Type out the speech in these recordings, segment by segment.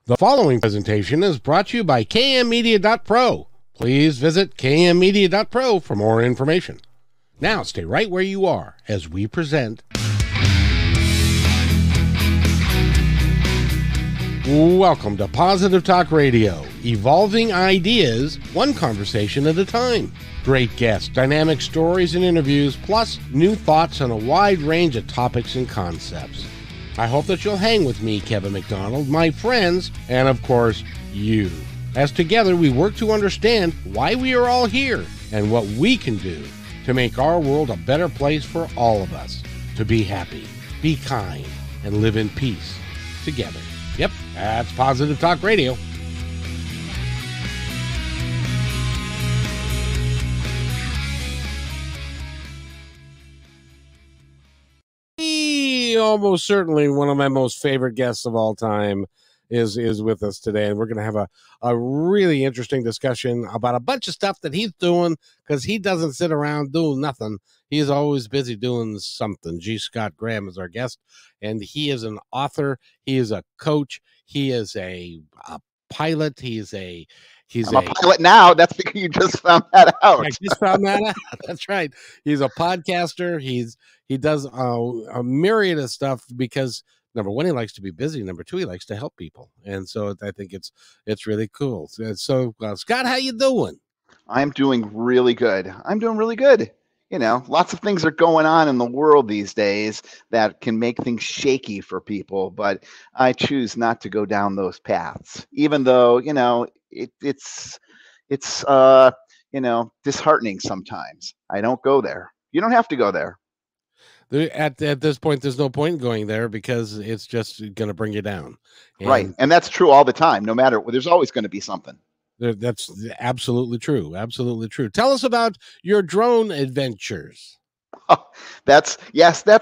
The following presentation is brought to you by kmmedia.pro. Please visit kmmedia.pro for more information. Now stay right where you are as we present Welcome to Positive Talk Radio, evolving ideas one conversation at a time. Great guests, dynamic stories and interviews, plus new thoughts on a wide range of topics and concepts. I hope that you'll hang with me, Kevin McDonald, my friends, and of course, you. As together we work to understand why we are all here and what we can do to make our world a better place for all of us. To be happy, be kind, and live in peace together. Yep, that's Positive Talk Radio. Almost certainly one of my most favorite guests of all time is with us today, and we're going to have a really interesting discussion about a bunch of stuff that he's doing, because he doesn't sit around doing nothing. He's always busy doing something. G. Scott Graham is our guest, and he is an author. He is a coach. He is a pilot. He's a pilot now. That's because you just found that out. I just found that out. That's right. He's a podcaster. He does a myriad of stuff because, number one, he likes to be busy. Number two, he likes to help people. And so I think it's really cool. So Scott, how you doing? I'm doing really good. You know, lots of things are going on in the world these days that can make things shaky for people, but I choose not to go down those paths, even though, you know, it's disheartening sometimes. I don't go there. You don't have to go there. At this point, there's no point in going there because it's just going to bring you down. Right. And that's true all the time. No matter, there's always going to be something. That's absolutely true. Absolutely true. Tell us about your drone adventures. Oh, that's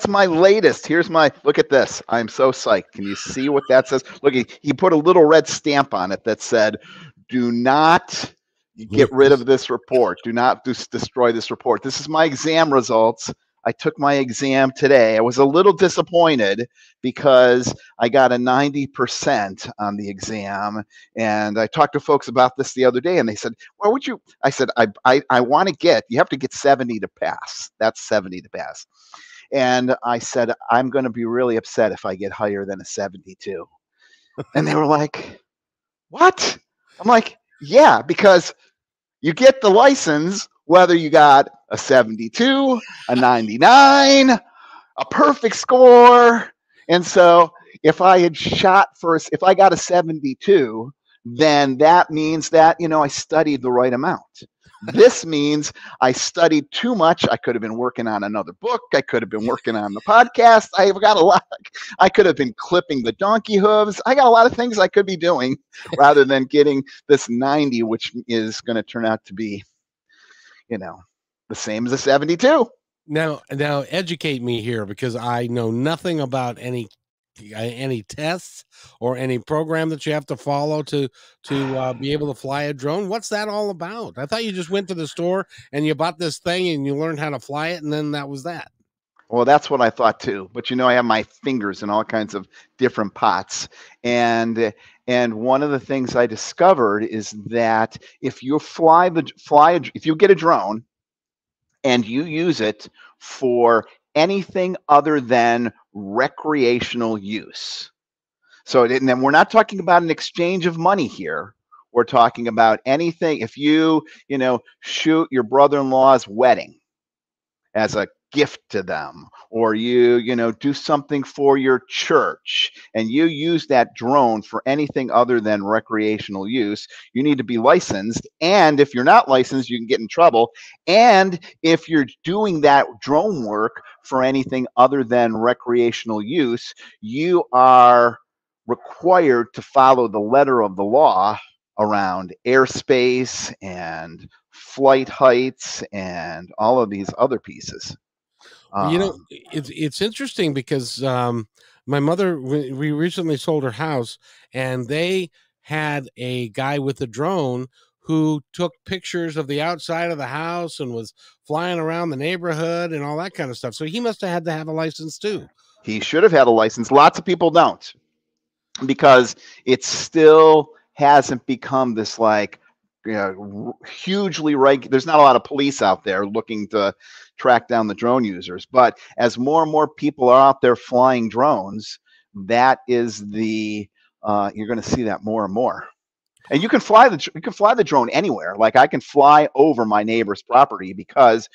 my latest. Look at this. I'm so psyched. Can you see what that says? Look, he put a little red stamp on it that said, do not get rid of this report. Do not destroy this report. This is my exam results. I took my exam today. I was a little disappointed because I got a 90% on the exam. And I talked to folks about this the other day, and they said, well, I said, I want to you have to get 70 to pass. That's 70 to pass. And I said, I'm going to be really upset if I get higher than a 72. And they were like, what? I'm like, yeah, because you get the license whether you got a 72, a 99, a perfect score. And so if I got a 72, then that means that, you know, I studied the right amount. This means I studied too much. I could have been working on another book. I could have been working on the podcast. I've got a lot. I could have been clipping the donkey hooves. I got a lot of things I could be doing rather than getting this 90, which is going to turn out to be, you know, the same as a 72. Now educate me here, because I know nothing about any tests or any program that you have to follow to be able to fly a drone. What's that all about? I thought you just went to the store and you bought this thing and you learned how to fly it, and then that was that. Well, that's what I thought too. But you know, I have my fingers in all kinds of different pots, and one of the things I discovered is that if you if you get a drone and you use it for anything other than recreational use. So, and then we're not talking about an exchange of money here. We're talking about anything. If you shoot your brother-in-law's wedding as a gift to them, or you do something for your church and you use that drone for anything other than recreational use, you need to be licensed. And if you're not licensed, you can get in trouble. And if you're doing that drone work for anything other than recreational use, you are required to follow the letter of the law around airspace and flight heights and all of these other pieces. You know, it's interesting because my mother, we recently sold her house, and they had a guy with a drone who took pictures of the outside of the house and was flying around the neighborhood and all that kind of stuff. So he must have had to have a license too. He should have had a license. Lots of people don't. because it still hasn't become this like hugely there's not a lot of police out there looking to track down the drone users. But as more and more people are out there flying drones, that is the you're going to see that more and more. And you can fly the drone anywhere. Like I can fly over my neighbor's property because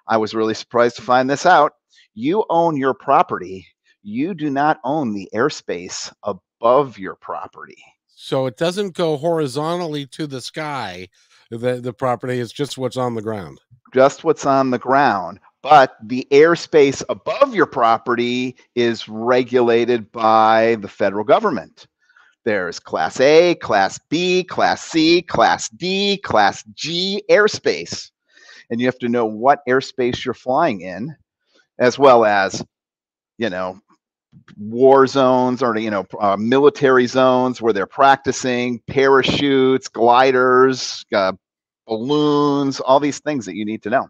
I was really surprised to find this out. You own your property. You do not own the airspace above your property. So it doesn't go horizontally to the sky. The property is just what's on the ground. Just what's on the ground. But the airspace above your property is regulated by the federal government. There's Class A, Class B, Class C, Class D, Class G airspace. And you have to know what airspace you're flying in, as well as, war zones or, military zones where they're practicing, parachutes, gliders, balloons, all these things that you need to know.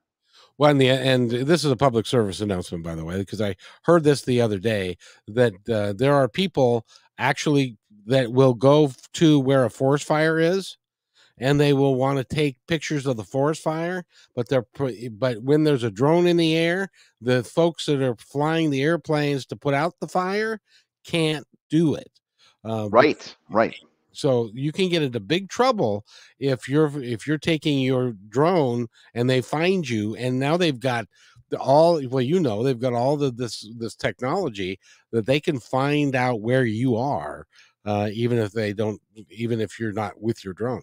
Well, and this is a public service announcement, by the way, because I heard this the other day, that there are people actually that will go to where a forest fire is, and they will want to take pictures of the forest fire, but when there's a drone in the air, the folks that are flying the airplanes to put out the fire can't do it. Right. So you can get into big trouble if you're taking your drone and they find you, and now they've got they've got all this technology that they can find out where you are, even if you're not with your drone.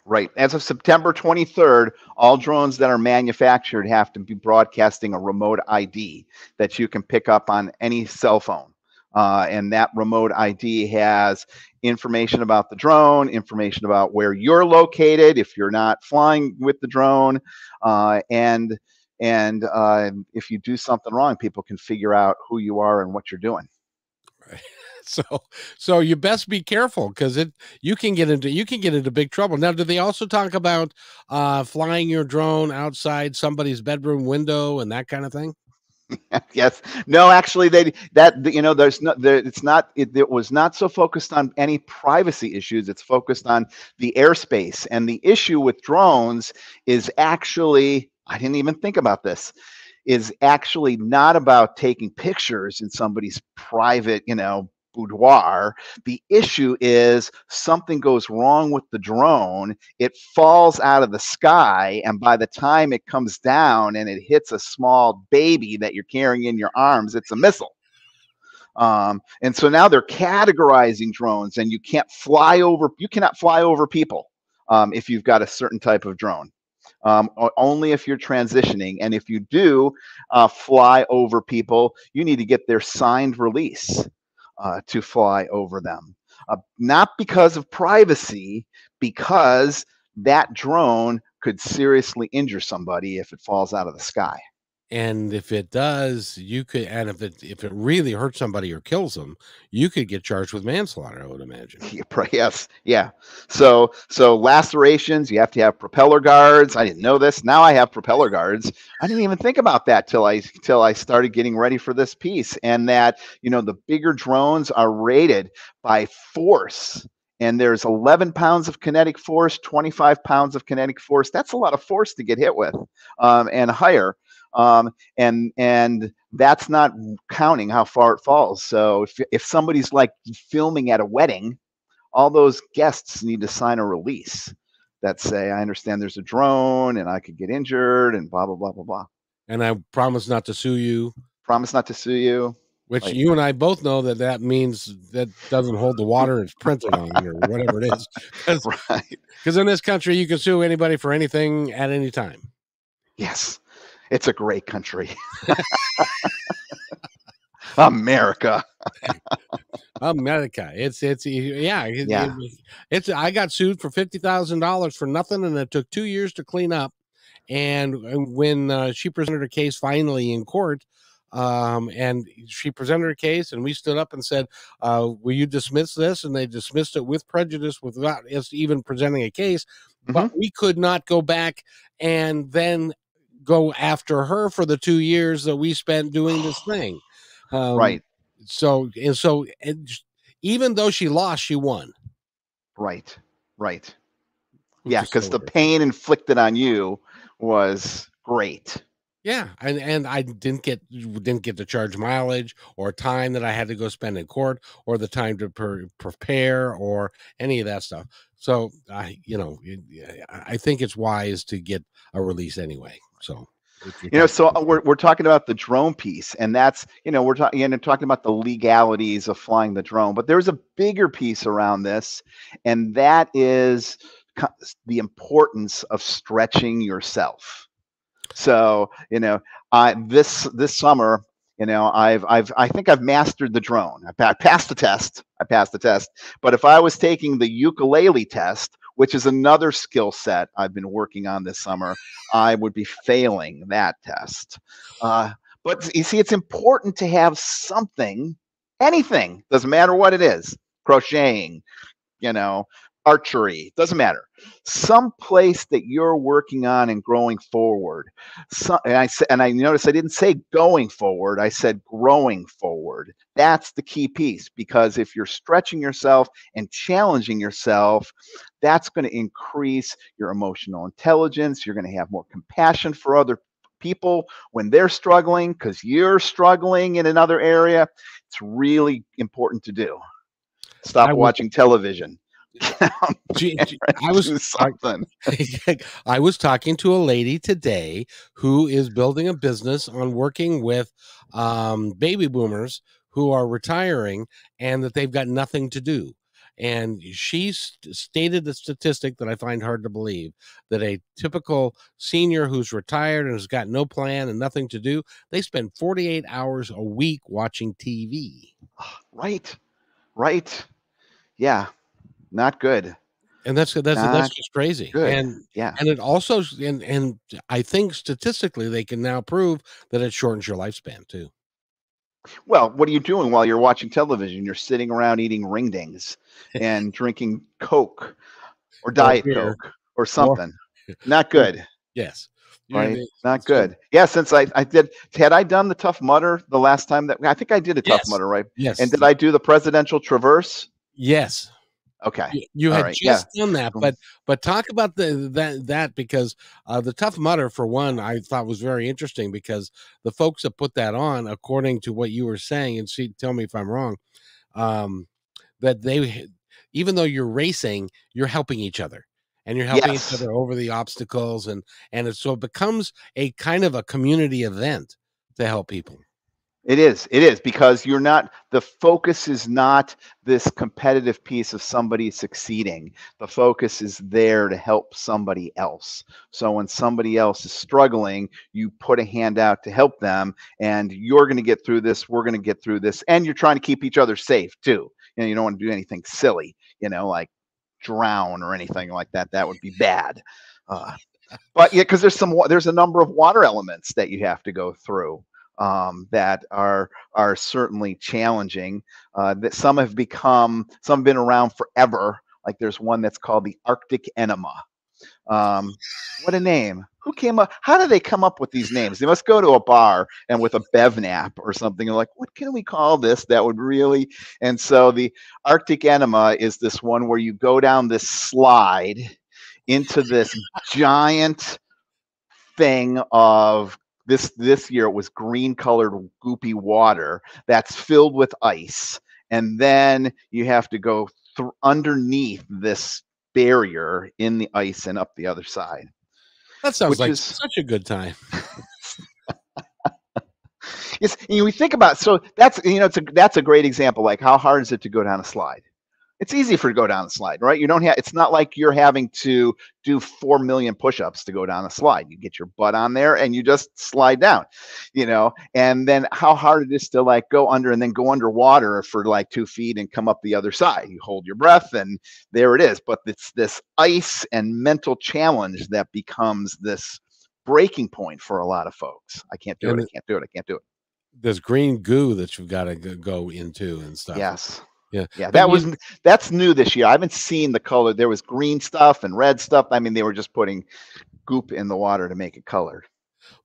Right. As of September 23rd, all drones that are manufactured have to be broadcasting a remote ID that you can pick up on any cell phone. And that remote ID has information about the drone, information about where you're located if you're not flying with the drone, and if you do something wrong, people can figure out who you are and what you're doing. Right. So you best be careful, because you can get into big trouble. Now, do they also talk about flying your drone outside somebody's bedroom window and that kind of thing? Yes. No, actually, it was not so focused on any privacy issues. It's focused on the airspace. And the issue with drones is actually, I didn't even think about this, is actually not about taking pictures in somebody's private, boudoir. The issue is something goes wrong with the drone. It falls out of the sky, and by the time it comes down and it hits a small baby that you're carrying in your arms, it's a missile. And so now they're categorizing drones, and you cannot fly over people if you've got a certain type of drone. Only if you're transitioning. And if you do fly over people, you need to get their signed release to fly over them. Not because of privacy, because that drone could seriously injure somebody if it falls out of the sky. And if it does, if it really hurts somebody or kills them, you could get charged with manslaughter, I would imagine. Yes. Yeah. So lacerations, you have to have propeller guards. I didn't know this. Now I have propeller guards. I didn't even think about that till I started getting ready for this piece. And that, the bigger drones are rated by force. And there's 11 pounds of kinetic force, 25 pounds of kinetic force. That's a lot of force to get hit with, and higher. And that's not counting how far it falls. So if somebody's like filming at a wedding, all those guests need to sign a release that say, I understand there's a drone and I could get injured and blah, blah, blah, blah, blah. And I promise not to sue you. Promise not to sue you. Which you and I both know that means that doesn't hold the water it's printed on, or whatever it is. Because in this country, you can sue anybody for anything at any time. Yes. It's a great country. America. America. It's I got sued for $50,000 for nothing, and it took 2 years to clean up. And when she presented her case finally in court, and she presented her case, and we stood up and said, will you dismiss this? And they dismissed it with prejudice without us even presenting a case. Mm-hmm. But we could not go back and then go after her for the 2 years that we spent doing this thing. Right. So even though she lost, she won. Right. Right. Which Yeah, is because so the weird. pain inflicted on you was great. Yeah, and I didn't get to charge mileage or time that I had to go spend in court or the time to prepare or any of that stuff. So I think it's wise to get a release anyway. So if you're talking, So we're talking about the drone piece, and that's we're talking about the legalities of flying the drone, but there's a bigger piece around this, and that is the importance of stretching yourself. So this summer, I think I've mastered the drone. I passed the test. But if I was taking the ukulele test, which is another skill set I've been working on this summer, I would be failing that test. But you see, it's important to have something, anything, doesn't matter what it is, crocheting, archery, doesn't matter. Some place that you're working on and growing forward. And I noticed I didn't say going forward, I said growing forward. That's the key piece, because if you're stretching yourself and challenging yourself, that's going to increase your emotional intelligence. You're going to have more compassion for other people when they're struggling because you're struggling in another area. It's really important to do. Stop watching television. I was talking to a lady today who is building a business on working with baby boomers who are retiring and that they've got nothing to do. And she stated the statistic that I find hard to believe, that a typical senior who's retired and has got no plan and nothing to do, they spend 48 hours a week watching TV. Right. Yeah. Not good. And that's just crazy. Good. And yeah. And it also, and I think statistically they can now prove that it shortens your lifespan too. Well, what are you doing while you're watching television? You're sitting around eating ring dings and drinking Coke or Diet Coke or something. Not good. Yes. Right. Not good. Yeah. Since had I done the Tough Mudder the last time that I think I did a Tough Mudder, right? Yes. And did I do the Presidential Traverse? Yes. Okay. You had just done that, but talk about that because the Tough Mudder, for one, I thought was very interesting because the folks that put that on, according to what you were saying, and tell me if I'm wrong, that they, even though you're racing, you're helping each other and you're helping each other over the obstacles, and it becomes a kind of a community event to help people. It is because the focus is not this competitive piece of somebody succeeding. The focus is there to help somebody else. So when somebody else is struggling, you put a hand out to help them, and you're going to get through this. We're going to get through this. And you're trying to keep each other safe too. You don't want to do anything silly, like drown or anything like that. That would be bad. But yeah, because there's a number of water elements that you have to go through. That are certainly challenging. That some have been around forever. Like there's one that's called the Arctic enema. What a name! Who came up? How do they come up with these names? They must go to a bar and with a Bevnap or something, like, what can we call this? That would really. And so the Arctic enema is this one where you go down this slide into this giant thing of. This year it was green colored goopy water that's filled with ice. And then you have to go underneath this barrier in the ice and up the other side. That sounds like such a good time. Yes, we think about, so that's a great example. Like, how hard is it to go down a slide? It's easy for to go down the slide, right? It's not like you're having to do 4 million push-ups to go down a slide. You get your butt on there and you just slide down, and then how hard it is to like go under and then go underwater for like 2 feet and come up the other side. You hold your breath and there it is. But it's this ice and mental challenge that becomes this breaking point for a lot of folks. I can't do it. There's green goo that you've got to go into and stuff. Yes. Yeah. That's new this year. I haven't seen the color. There was green stuff and red stuff. I mean, they were just putting goop in the water to make it colored.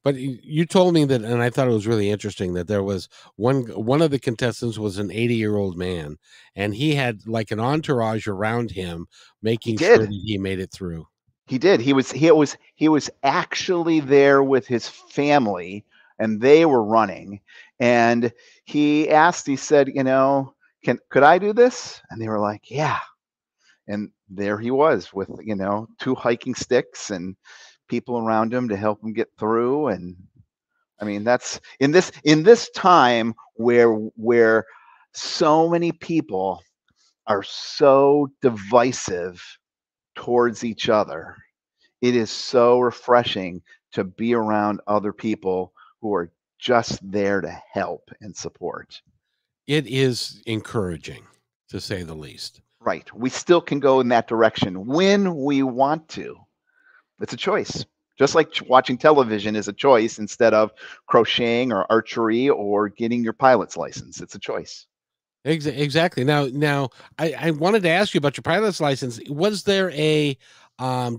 But you told me that, and I thought it was really interesting that there was one of the contestants was an 80-year-old man, and he had like an entourage around him, He making sure did. that he made it through. He did. He was actually there with his family, and they were running. And he asked. He said, could I do this? And they were like, yeah. And there he was with 2 hiking sticks and people around him to help him get through. And I mean, that's in this time where so many people are so divisive towards each other. It is so refreshing to be around other people who are just there to help and support. It is encouraging, to say the least. Right. We still can go in that direction when we want to. It's a choice. Just like watching television is a choice instead of crocheting or archery or getting your pilot's license. It's a choice. Exactly. Now, I wanted to ask you about your pilot's license. Was there a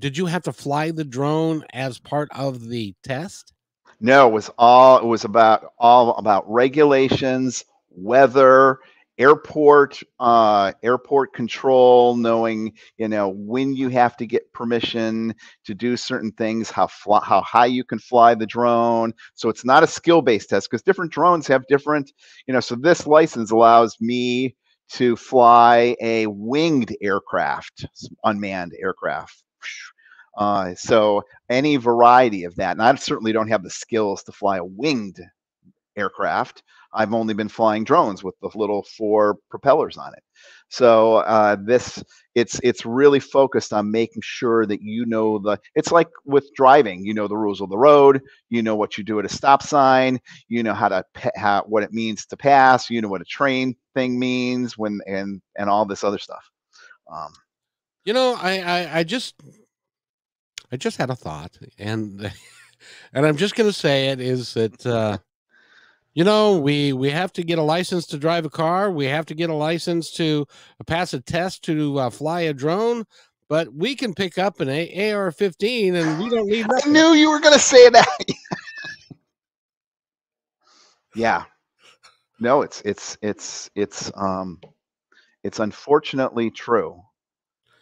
did you have to fly the drone as part of the test? No, it was all about regulations, weather, airport control, knowing when you have to get permission to do certain things, how high you can fly the drone. So it's not a skill-based test because different drones have different, so this license allows me to fly a winged aircraft, unmanned aircraft. So any variety of that. And I certainly don't have the skills to fly a winged aircraft. I've only been flying drones with the little 4 propellers on it. So it's really focused on making sure that it's like with driving, the rules of the road, what you do at a stop sign, what it means to pass, what a train thing means and all this other stuff. I just had a thought, and and I'm just going to say it is that we have to get a license to drive a car. We have to get a license to pass a test to fly a drone. But we can pick up an AR-15, and we don't need nothing. I knew you were going to say that. Yeah. No, it's unfortunately true.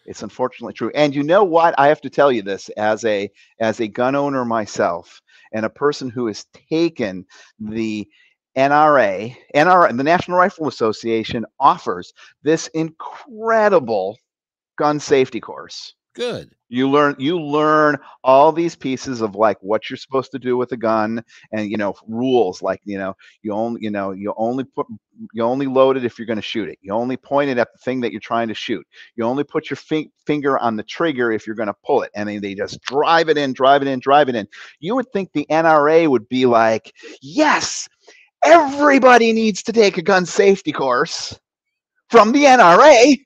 It's unfortunately true. And you know what? I have to tell you this as a gun owner myself and a person who has taken the NRA, the National Rifle Association offers this incredible gun safety course. Good. You learn all these pieces of like what you're supposed to do with a gun and rules like you only load it if you're going to shoot it. You only point it at the thing that you're trying to shoot. You only put your finger on the trigger if you're going to pull it. And then they just drive it in. You would think the NRA would be like, yes, everybody needs to take a gun safety course from the NRA.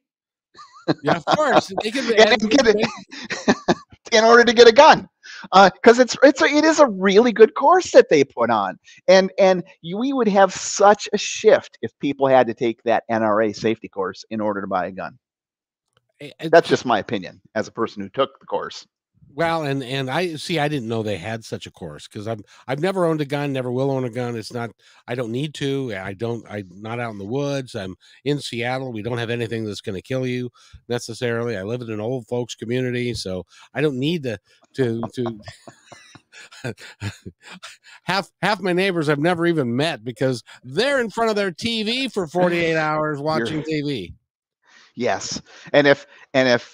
Yeah, of course. They can get it in order to get a gun, because it is a really good course that they put on, and we would have such a shift if people had to take that NRA safety course in order to buy a gun. That's just my opinion as a person who took the course. Well, and I didn't know they had such a course because I've never owned a gun, never will own a gun. I don't need to. I'm not out in the woods. I'm in Seattle. We don't have anything that's going to kill you necessarily. I live in an old folks community, so I don't need to half my neighbors I've never even met because they're in front of their TV for 48 hours watching TV. Yes. And if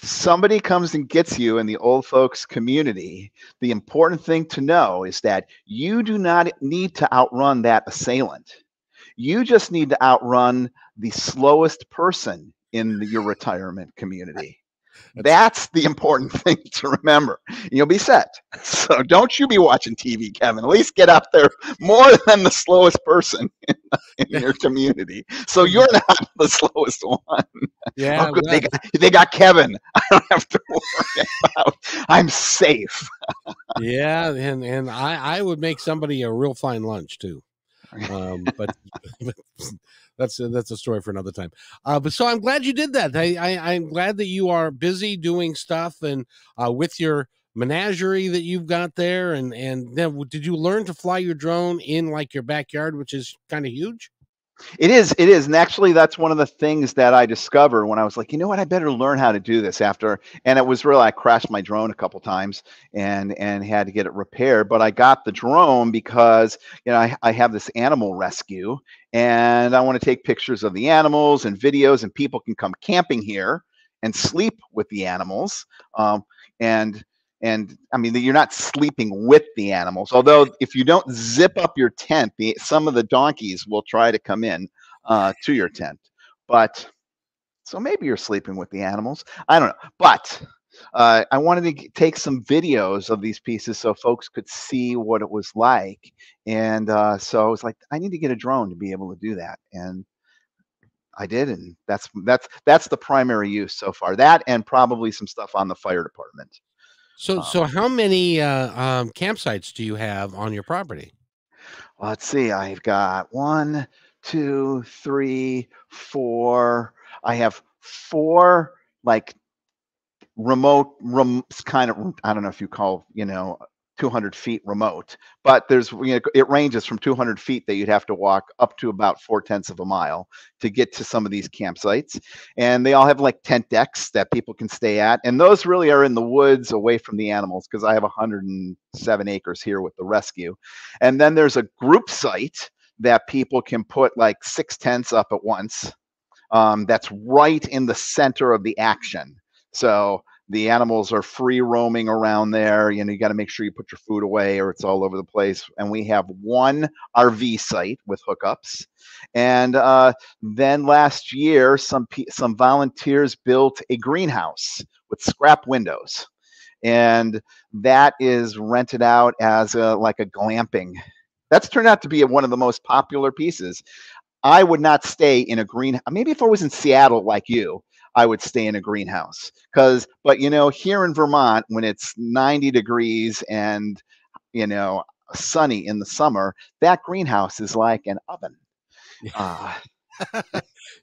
somebody comes and gets you in the old folks community, the important thing to know is that you do not need to outrun that assailant. You just need to outrun the slowest person in your retirement community. That's the important thing to remember. You'll be set. So don't you be watching TV, Kevin. At least get up there more than the slowest person in your community. So you're not the slowest one. Yeah, oh, good. They got Kevin. I don't have to worry about. I'm safe. Yeah, and I would make somebody a real fine lunch too. But that's a story for another time. But so I'm glad you did that. I'm glad that you are busy doing stuff and with your menagerie that you've got there, and then did you learn to fly your drone in like your backyard, which is kind of huge? It is. And actually, that's one of the things that I discovered when I was like, you know what, I better learn how to do this after. And it was really, I crashed my drone a couple times and had to get it repaired. But I got the drone because, I have this animal rescue and I want to take pictures of the animals and videos, and people can come camping here and sleep with the animals. And I mean, you're not sleeping with the animals. Although if you don't zip up your tent, some of the donkeys will try to come in to your tent. But so maybe you're sleeping with the animals. I don't know. But I wanted to take some videos of these pieces so folks could see what it was like. And so I was like, I need to get a drone to be able to do that. And I did, and that's the primary use so far. That and probably some stuff on the fire department. So how many campsites do you have on your property? Let's see. I've got 1, 2, 3, 4. I have 4 like remote kind of, I don't know if you call 200 feet remote, but there's it ranges from 200 feet that you'd have to walk up to about 4/10 of a mile to get to some of these campsites. And they all have like tent decks that people can stay at, and those really are in the woods away from the animals, because I have 107 acres here with the rescue. And then there's a group site that people can put like 6 tents up at once. That's right in the center of the action. So the animals are free roaming around there. You got to make sure you put your food away or it's all over the place. And we have 1 RV site with hookups. And then last year, some volunteers built a greenhouse with scrap windows. And that is rented out as like a glamping. That's turned out to be one of the most popular pieces. I would not stay in a maybe if I was in Seattle like you, I would stay in a greenhouse. But here in Vermont, when it's 90 degrees and sunny in the summer, that greenhouse is like an oven.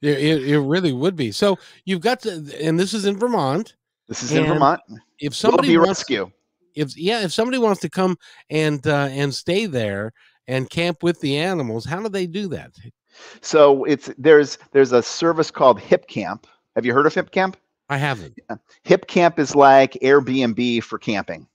It really would be. So you've got to, and this is in Vermont. This is in Vermont. If somebody Willoughby wants, rescue. if somebody wants to come and stay there and camp with the animals, how do they do that? So there's a service called Hip Camp. Have you heard of Hip Camp? I haven't. Hip Camp is like Airbnb for camping.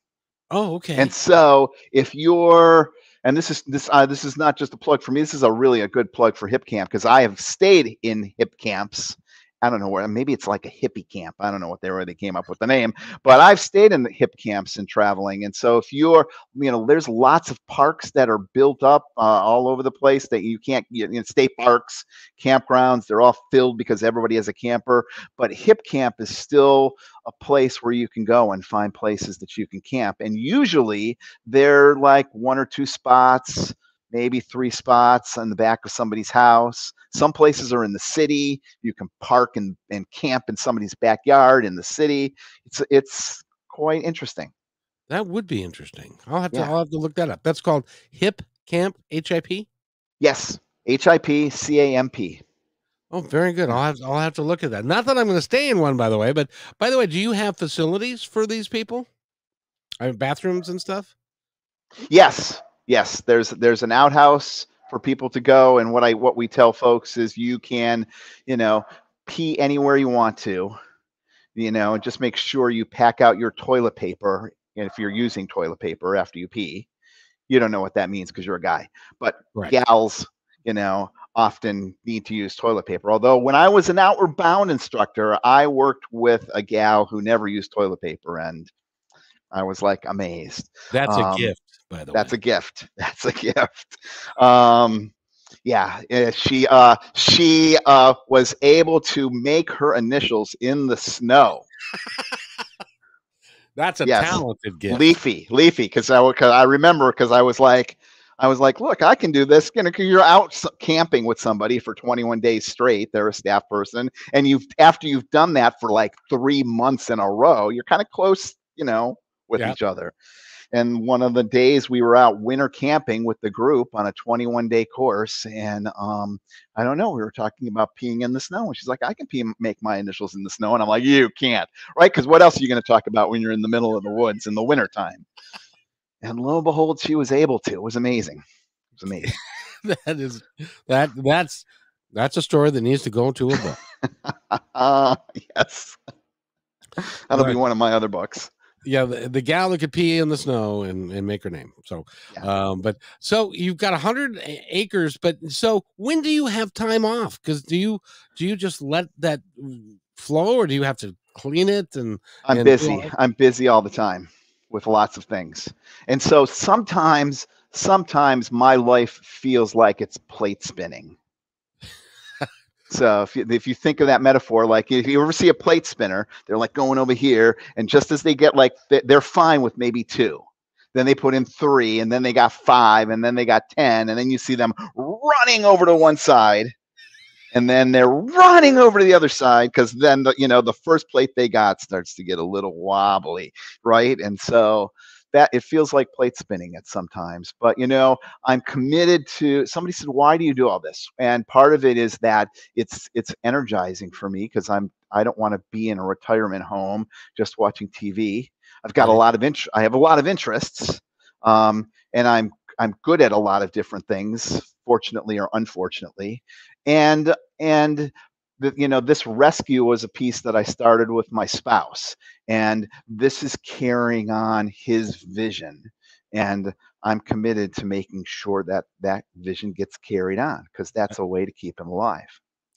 Oh, okay. And so if you're, and this is not just a plug for me, this is really a good plug for Hip Camp, because I have stayed in Hip Camps. I don't know where, maybe it's like a hippie camp. I don't know what they came up with the name, but I've stayed in the hip camps and traveling. And so if you're, there's lots of parks that are built up all over the place that you can't, state parks, campgrounds, they're all filled because everybody has a camper. But hip camp is still a place where you can go and find places that you can camp. And usually they're like 1 or 2 spots, maybe 3 spots on the back of somebody's house. Some places are in the city. You can park and camp in somebody's backyard in the city. It's quite interesting. That would be interesting. I'll have to look that up. That's called Hip Camp, HIP? Yes, HIPCAMP. Oh, very good. I'll have to look at that. Not that I'm going to stay in one, by the way, but by the way, do you have facilities for these people? I mean, bathrooms and stuff? Yes. There's an outhouse for people to go, and what we tell folks is you can, pee anywhere you want to, and just make sure you pack out your toilet paper. And if you're using toilet paper after you pee, you don't know what that means because you're a guy, but right. Gals, often need to use toilet paper. Although when I was an Outward Bound instructor, I worked with a gal who never used toilet paper, and I was like amazed. That's a gift, by the way. That's a gift. That's a gift. She was able to make her initials in the snow. That's a talented gift. Leafy. Because I remember, because I was like, look, I can do this. You're out camping with somebody for 21 days straight. They're a staff person, and after you've done that for like 3 months in a row, you're kind of close, with each other. and one of the days we were out winter camping with the group on a 21-day course, and I don't know, we were talking about peeing in the snow, and she's like, I can make my initials in the snow, and I'm like, you can't, right? Because what else are you going to talk about when you're in the middle of the woods in the wintertime? And lo and behold, she was able to. It was amazing. It was amazing. That's a story that needs to go into a book. Yes. That'll be one of my other books. Yeah, the gal that could pee in the snow and make her name. So, Yeah. But so you've got 100 acres, but so when do you have time off? Because do you just let that flow, or do you have to clean it? And I'm busy. I'm busy all the time with lots of things, and so sometimes my life feels like it's plate spinning. So if you think of that metaphor, like if you ever see a plate spinner, they're like going over here, and just as they get like they're fine with maybe 2, then they put in 3, and then they got 5, and then they got 10, and then you see them running over to one side, and then they're running over to the other side, because then the first plate they got starts to get a little wobbly, right? And so that it feels like plate spinning at sometimes, but I'm committed to. Somebody said, why do you do all this? And part of it is that it's energizing for me, because I don't want to be in a retirement home just watching TV. I've got a lot of I have a lot of interests, and I'm good at a lot of different things, fortunately or unfortunately, and this rescue was a piece that I started with my spouse, and this is carrying on his vision, and I'm committed to making sure that that vision gets carried on, because that's a way to keep him alive.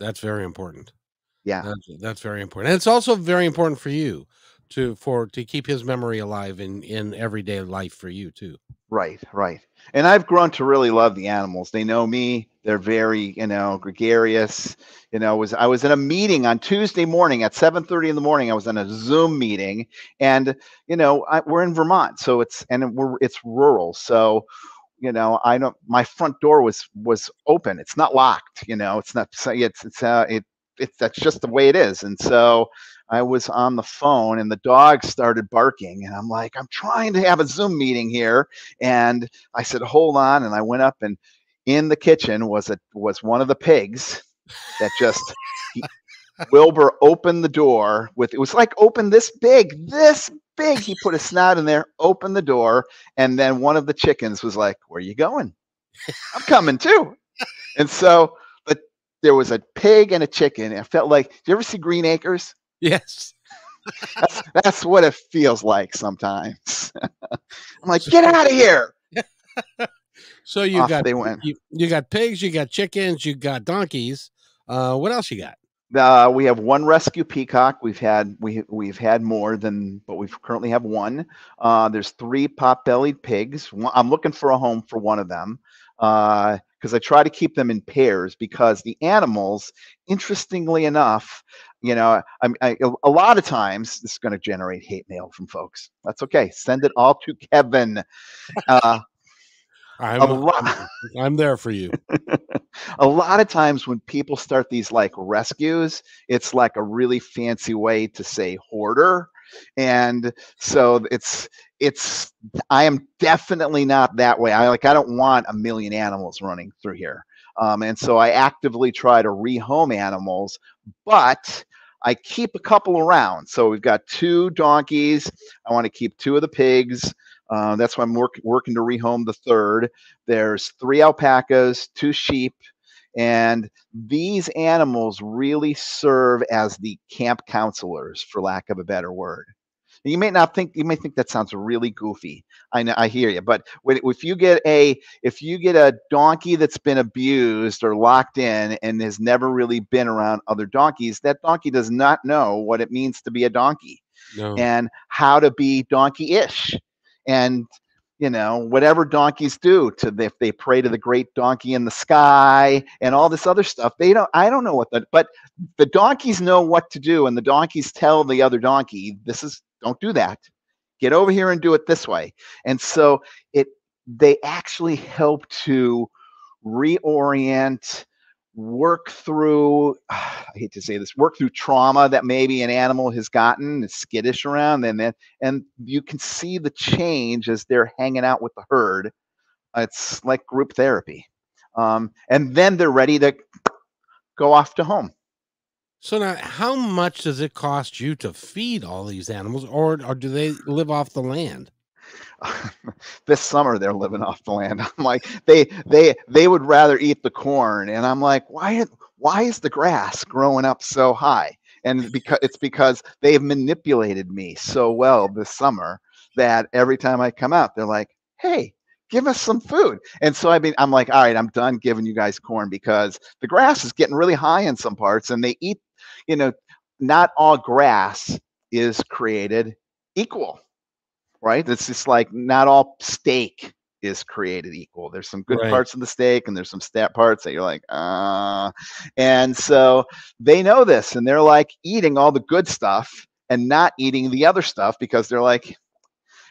That's very important. Yeah, that's very important, and it's also very important for you to keep his memory alive in everyday life for you too. Right. And I've grown to really love the animals. They know me. They're very, gregarious. I was in a meeting on Tuesday morning at 7:30 in the morning. I was in a Zoom meeting, and we're in Vermont, so it's rural. So, my front door was open. It's not locked. It's not. That's just the way it is. And so I was on the phone, and the dog started barking, and I'm like, I'm trying to have a Zoom meeting here. And I said, hold on. And I went up, and in the kitchen was one of the pigs that just Wilbur opened the door with, it was like open this big. He put a snout in there, opened the door. And then one of the chickens was like, where are you going? I'm coming too. And so there was a pig and a chicken. And I felt like, do you ever see Green Acres? Yes. That's what it feels like sometimes. I'm like, get out of here. So you got pigs, you got chickens, you got donkeys. What else you got? We have one rescue peacock. We've had more than, but we currently have one. There's 3 pot-bellied pigs. I'm looking for a home for one of them, because I try to keep them in pairs, because the animals, interestingly enough, a lot of times, this is going to generate hate mail from folks. That's okay. Send it all to Kevin. I'm there for you. A lot of times when people start these like rescues, it's like a really fancy way to say hoarder. And so I am definitely not that way. I don't want 1 million animals running through here. And so I actively try to rehome animals, but I keep a couple around. So we've got 2 donkeys. I want to keep 2 of the pigs. That's why I'm working to rehome the 3rd. There's 3 alpacas, 2 sheep, and these animals really serve as the camp counselors, for lack of a better word. You may think that sounds really goofy. I know, I hear you, but if you get a donkey that's been abused or locked in and has never really been around other donkeys, that donkey does not know what it means to be a donkey. No. And how to be donkey-ish. And whatever donkeys do if they pray to the great donkey in the sky and all this other stuff, I don't know but the donkeys know what to do, and the donkeys tell the other donkey, don't do that. Get over here and do it this way. And so they actually help to reorient work through, I hate to say this, work through trauma that maybe an animal has gotten, is skittish around, and you can see the change as they're hanging out with the herd. It's like group therapy. And then they're ready to go off to home. So now, how much does it cost you to feed all these animals, or do they live off the land? This summer they're living off the land. I'm like, they would rather eat the corn, and I'm like, why is the grass growing up so high? And because they've manipulated me so well this summer that every time I come out, they're like, hey, give us some food. And so I'm like, all right, I'm done giving you guys corn because the grass is getting really high in some parts, and they eat, not all grass is created equal. Right? It's just like not all steak is created equal. There's some good parts of the steak, and there's some parts that you're like, and so they know this, and they're like eating all the good stuff and not eating the other stuff because they're like,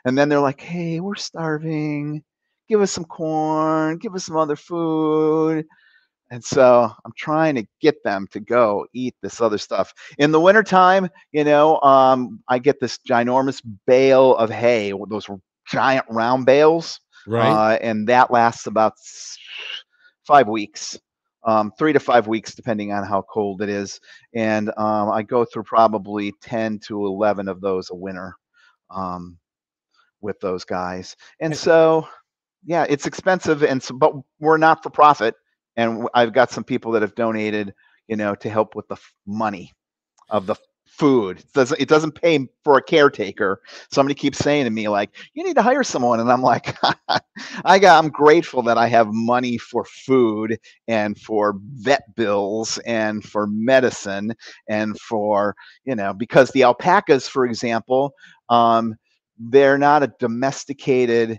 and then they're like, hey, we're starving. Give us some corn. Give us some other food. And so I'm trying to get them to go eat this other stuff. In the wintertime, I get this ginormous bale of hay, those giant round bales. Right. And that lasts about 5 weeks, 3 to 5 weeks, depending on how cold it is. And I go through probably 10 to 11 of those a winter with those guys. And so, yeah, it's expensive. But we're not for profit. And I've got some people that have donated, to help with the money of the food. It doesn't pay for a caretaker. Somebody keeps saying to me, like, you need to hire someone. And I'm like, I'm grateful that I have money for food and for vet bills and for medicine and for, because the alpacas, for example, they're not a domesticated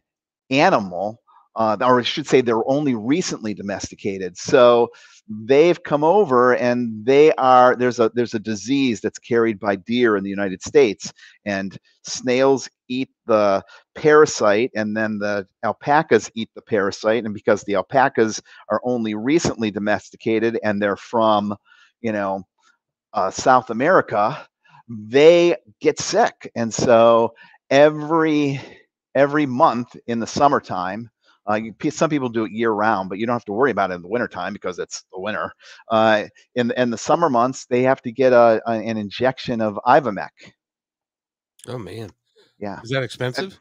animal. Or I should say they're only recently domesticated. So they've come over, and there's a disease that's carried by deer in the United States, and snails eat the parasite, and then the alpacas eat the parasite. And because the alpacas are only recently domesticated and they're from, South America, they get sick. And so every month in the summertime, some people do it year round, but you don't have to worry about it in the wintertime because it's the winter. In the summer months, they have to get an injection of Ivomec. Oh, man. Yeah. Is that expensive?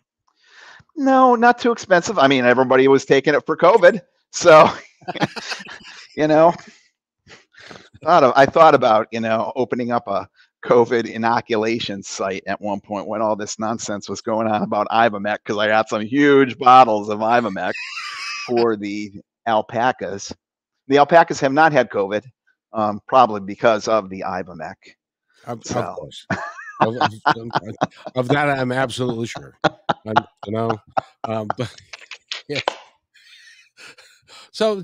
No, not too expensive. I mean, everybody was taking it for COVID. So, I thought about, opening up a COVID inoculation site at one point when all this nonsense was going on about Ivomec, because I got some huge bottles of Ivomec for the alpacas. The alpacas have not had COVID, probably because of the Ivomec. Of course. Of that, I'm absolutely sure. But yeah. So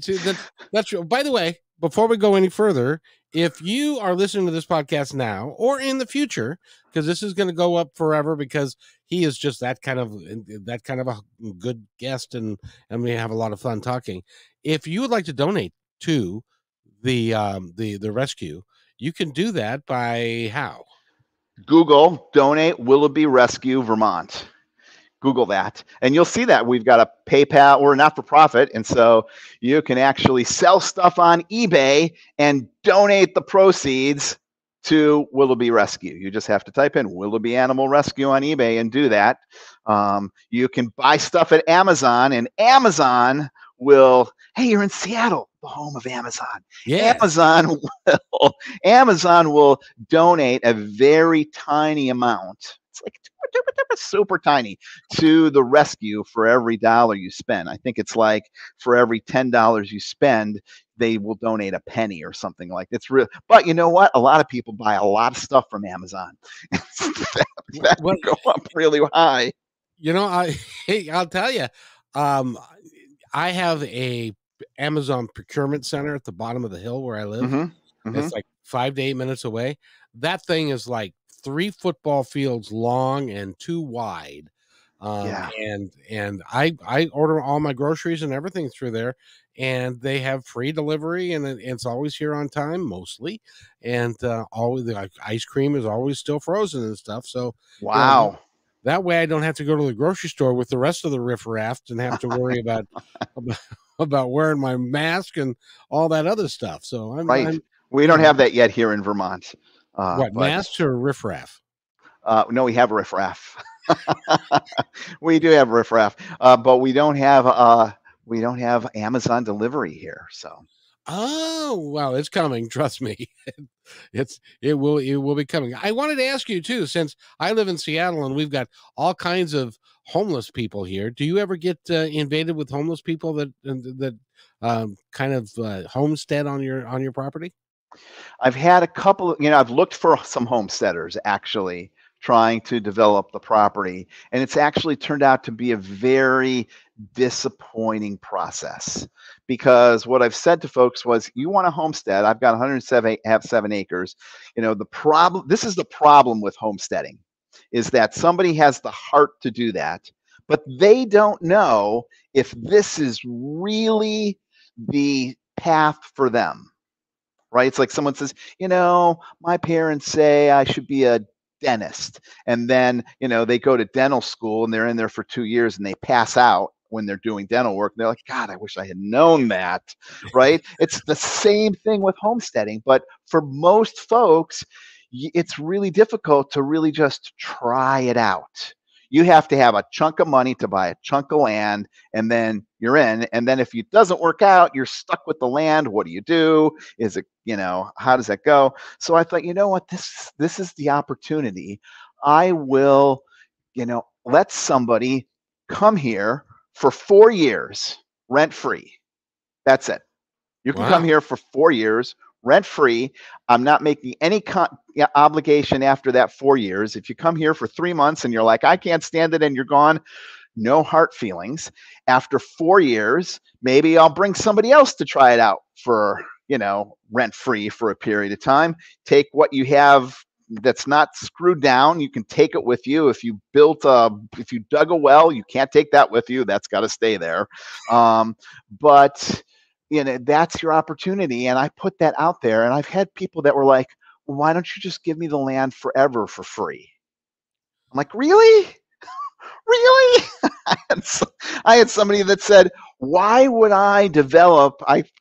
that's true. By the way, before we go any further, if you are listening to this podcast now or in the future, because this is going to go up forever, because he is just that kind of a good guest, and we have a lot of fun talking. If you would like to donate to the rescue, you can do that by how? Google donate Willoughby Rescue Vermont. Google that, and you'll see that we've got a PayPal. We're not for profit, and so you can actually sell stuff on eBay and donate the proceeds to Willoughby Rescue. You just have to type in Willoughby Animal Rescue on eBay and do that. You can buy stuff at Amazon, and Amazon will, hey, you're in Seattle, the home of Amazon. Yeah. Amazon will donate a very tiny amount. It's like super tiny to the rescue for every $1 you spend. I think it's like for every $10 you spend, they will donate a penny or something like that. It's real. But you know what? A lot of people buy a lot of stuff from Amazon. that will go up really high. I'll tell you, I have a Amazon procurement center at the bottom of the hill where I live. Mm-hmm. It's like 5 to 8 minutes away. That thing is like 3 football fields long and 2 wide. Yeah. And I order all my groceries and everything through there, and they have free delivery, and it's always here on time mostly, and always the ice cream is always still frozen and stuff. So Wow. that way I don't have to go to the grocery store with the rest of the riffraff and have to worry about, about wearing my mask and all that other stuff. So Right. I'm We yeah. don't have that yet here in Vermont. What, But masks or riffraff? no, we have riffraff. We do have riffraff, but we don't have Amazon delivery here. So Oh, well, it's coming. Trust me. It will be coming. I wanted to ask you too, since I live in Seattle and we've got all kinds of homeless people here. Do you ever get invaded with homeless people that kind of homestead on your property? I've had a couple. I've looked for some homesteaders actually trying to develop the property, and it's actually turned out to be a very disappointing process, because what I've said to folks was, you want a homestead, I've got 7 acres. This is the problem with homesteading, is that somebody has the heart to do that, but they don't know if this is really the path for them. Right? It's like someone says, my parents say I should be a dentist. And then, they go to dental school and they're in there for 2 years and they pass out when they're doing dental work. And they're like, God, I wish I had known that. Right? It's the same thing with homesteading. But for most folks, it's really difficult to really just try it out. You have to have a chunk of money to buy a chunk of land, and then you're in. And then if it doesn't work out, you're stuck with the land. What do you do? Is it, how does that go? So I thought, you know what, this is the opportunity. I will, let somebody come here for 4 years rent free. That's it. You can come Wow. here for 4 years rent free. I'm not making any obligation after that 4 years. If you come here for 3 months and you're like, I can't stand it, and you're gone, no hard feelings. After 4 years, maybe I'll bring somebody else to try it out for, rent free for a period of time. Take what you have that's not screwed down. You can take it with you. If you dug a well, you can't take that with you. That's got to stay there. But that's your opportunity. And I put that out there, and I've had people that were like, well, why don't you just give me the land forever for free? I'm like, really? Really? I had somebody that said, why would I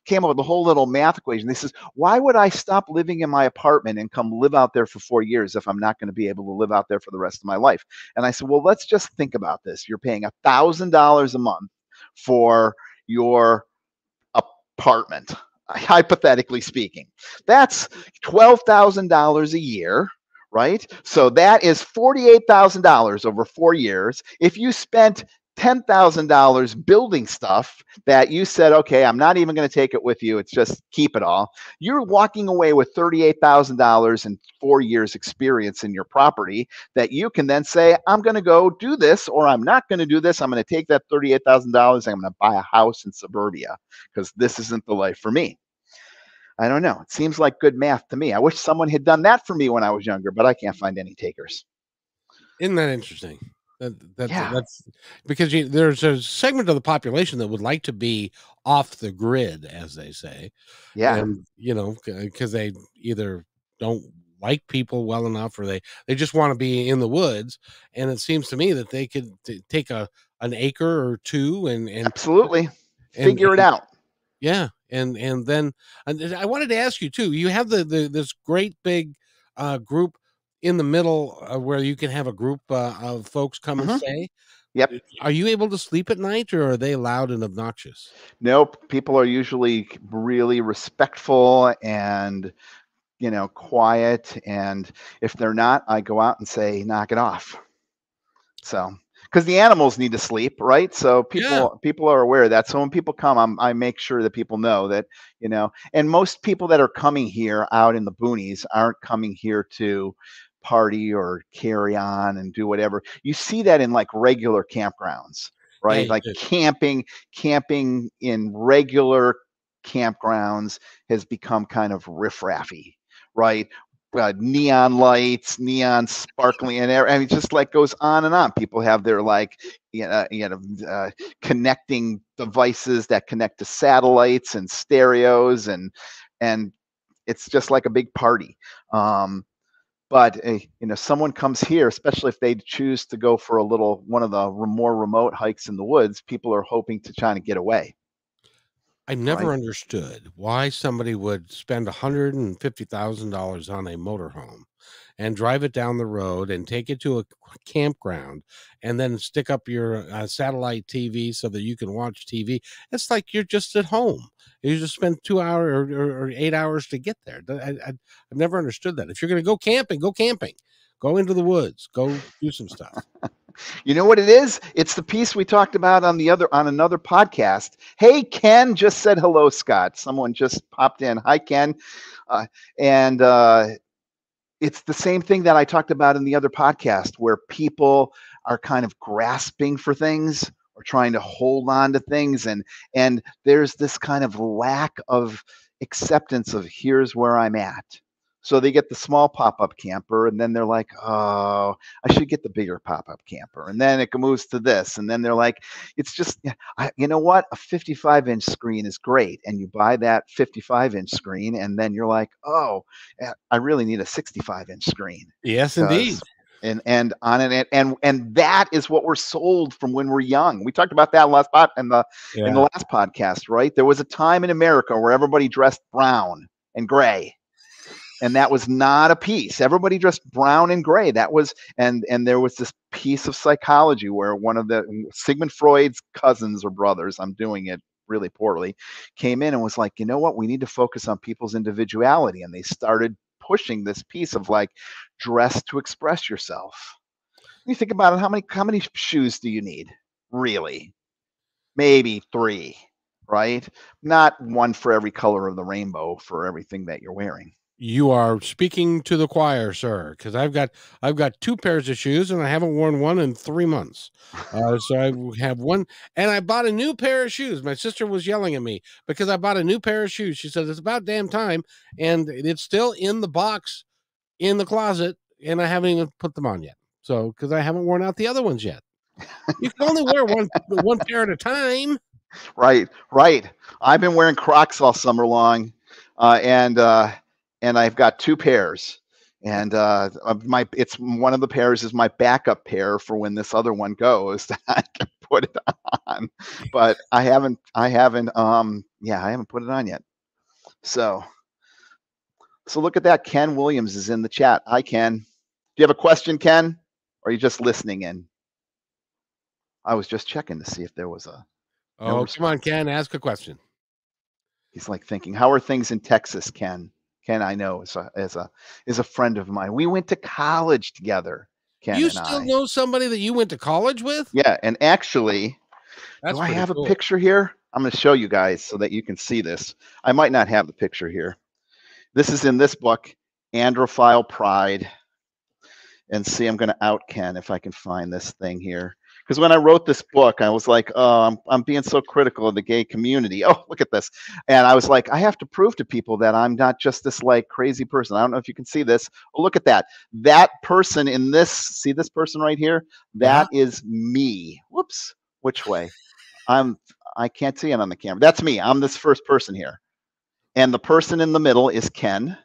came up with a whole little math equation. They says, why would I stop living in my apartment and come live out there for 4 years if I'm not going to be able to live out there for the rest of my life? And I said, well, let's just think about this. You're paying $1,000 a month for your apartment, hypothetically speaking. That's $12,000 a year, right? So that is $48,000 over 4 years. If you spent $10,000 building stuff that you said, okay, I'm not even going to take it with you, it's just keep it all, you're walking away with $38,000 and 4 years experience in your property that you can then say, I'm going to go do this, or I'm not going to do this. I'm going to take that $38,000. I'm going to buy a house in suburbia because this isn't the life for me. I don't know. It seems like good math to me. I wish someone had done that for me when I was younger, but I can't find any takers. Isn't that interesting? Yeah. That's because there's a segment of the population that would like to be off the grid, as they say. Yeah. And because they either don't like people well enough, or they just want to be in the woods. And it seems to me that they could take an acre or two and absolutely and figure it out. Yeah, and then I wanted to ask you too. You have this great big group in the middle where you can have a group of folks come and stay. Yep. Are you able to sleep at night, or are they loud and obnoxious? Nope. People are usually really respectful and quiet. And if they're not, I go out and say, knock it off. So, because the animals need to sleep, right? So people are aware of that. So when people come, I make sure that people know that, and most people that are coming here out in the boonies aren't coming here to party or carry on and do whatever. You see that in like regular campgrounds, right? Yeah, like camping in regular campgrounds has become kind of riffraffy, right? neon lights, neon sparkling, and I mean, just like goes on and on. People have their like, connecting devices that connect to satellites and stereos, and it's just like a big party. But someone comes here, especially if they choose to go for one of the more remote hikes in the woods. People are hoping to try to get away. I never understood why somebody would spend $150,000 on a motorhome and drive it down the road and take it to a campground and then stick up your satellite TV so that you can watch TV. It's like you're just at home. You just spend 2 hours or 8 hours to get there. I've never understood that. If you're going to go camping, go camping. Go into the woods. Go do some stuff. You know what it is? It's the piece we talked about on another podcast. Hey, Ken just said hello, Scott. Someone just popped in. Hi, Ken. And it's the same thing that I talked about in the other podcast, where people are kind of grasping for things or trying to hold on to things. And there's this kind of lack of acceptance of here's where I'm at. So they get the small pop-up camper, and then they're like, oh, I should get the bigger pop-up camper. And then it moves to this. And then they're like, it's just, you know what? A 55-inch screen is great. And you buy that 55-inch screen, and then you're like, oh, I really need a 65-inch screen. Yes, indeed. And on it, and that is what we're sold from when we're young. We talked about that in the last podcast, right? There was a time in America where everybody dressed brown and gray. And that was not a piece. Everybody dressed brown and gray. That was, and there was this piece of psychology where one of the Sigmund Freud's cousins or brothers, I'm doing it really poorly, came in and was like, you know what? We need to focus on people's individuality. And they started pushing this piece of like, dress to express yourself. You think about it, how many shoes do you need? Really? Maybe 3, right? Not one for every color of the rainbow for everything that you're wearing. You are speaking to the choir, sir, because I've got 2 pairs of shoes and I haven't worn one in 3 months. So I have one, and I bought a new pair of shoes. My sister was yelling at me because I bought a new pair of shoes. She said, it's about damn time, and it's still in the box in the closet, and I haven't even put them on yet. So, because I haven't worn out the other ones yet. You can only wear one pair at a time. Right. I've been wearing Crocs all summer long, and I've got 2 pairs, and it's one of the pairs is my backup pair for when this other one goes that I can put it on, but I haven't put it on yet. So look at that. Ken Williams is in the chat. Hi, Ken. Do you have a question, Ken? Or are you just listening in? I was just checking to see if there was a. Oh, come on, Ken, ask a question. He's like thinking, how are things in Texas, Ken? Ken, I know, is a friend of mine. We went to college together, Ken and I. You still know somebody that you went to college with? Yeah, and actually, do I have a picture here? I'm going to show you guys so that you can see this. I might not have the picture here. This is in this book, Androphile Pride. And see, I'm going to out Ken if I can find this thing here. Because when I wrote this book, I was like, oh, I'm being so critical of the gay community. Oh, look at this. And I was like, I have to prove to people that I'm not just this like crazy person. I don't know if you can see this. Oh, look at that. That person in this, see this person right here? That is me. Whoops. Which way? I can't see it on the camera. That's me. I'm this first person here. And the person in the middle is Ken.